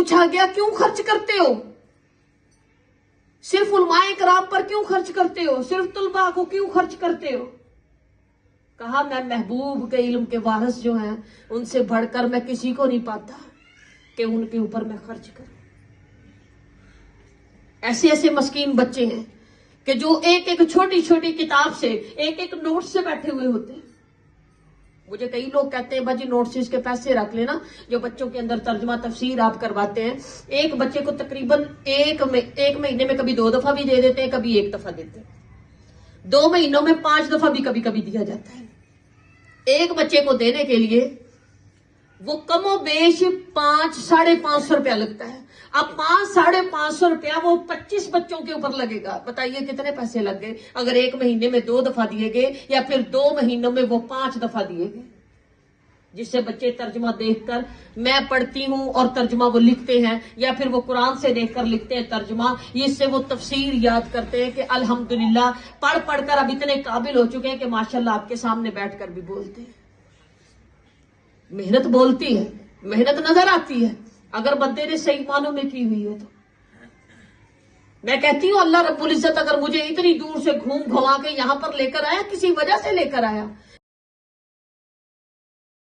پوچھا گیا کیوں خرچ کرتے ہو؟ صرف علماء کرام پر کیوں خرچ کرتے ہو؟ صرف طلباء کو کیوں خرچ کرتے ہو؟ کہا میں محبوب کے علم کے وارث جو ہیں ان سے بڑھ کر میں کسی کو نہیں پاتا کہ ان کے اوپر میں خرچ کروں۔ ایسے ایسے مسکین بچے ہیں کہ جو ایک ایک چھوٹی چھوٹی کتاب سے ایک ایک نوٹ سے بیٹھے ہوئے ہوتے ہیں۔ مجھے کئی لوگ کہتے ہیں بھائی نوٹ سے اس کے پیسے رکھ لینا، جو بچوں کے اندر ترجمہ تفسیر آپ کرواتے ہیں، ایک بچے کو تقریباً ایک مہینے میں کبھی 2 دفعہ بھی دے دیتے ہیں، کبھی 1 دفعہ دیتے ہیں، 2 مہینوں میں 5 دفعہ بھی کبھی کبھی دیا جاتا ہے۔ ایک بچے کو دینے کے لیے وہ کم و بیش 500-550 روپیہ لگتا ہے۔ اب 500-550 روپیہ وہ 25 بچوں کے اوپر لگے گا، بتائیے کتنے پیسے لگ گئے اگر ایک مہینے میں 2 دفعہ دیے گئے یا پھر 2 مہینوں میں وہ 5 دفعہ دیے گئے، جس سے بچے ترجمہ دیکھ کر میں پڑھتی ہوں اور ترجمہ وہ لکھتے ہیں، یا پھر وہ قرآن سے دیکھ کر لکھتے ہیں ترجمہ، اس سے وہ تفسیر یاد کرتے ہیں کہ الحمدللہ پڑھ پڑھ کر اب اتنے قابل ہو چکے ہیں کہ ماشاءاللہ آپ کے سامنے بیٹھ کر بھی بولتے ہیں۔ محنت بولتی ہے، محنت نظر آتی ہے اگر بندے نے صحیح معنوں میں کی ہوئی ہو تو۔ میں کہتی ہوں اللہ رب العزت اگر مجھے اتنی دور سے گھوم گھما کے یہاں پر لے کر آیا، کسی وجہ سے لے کر آیا،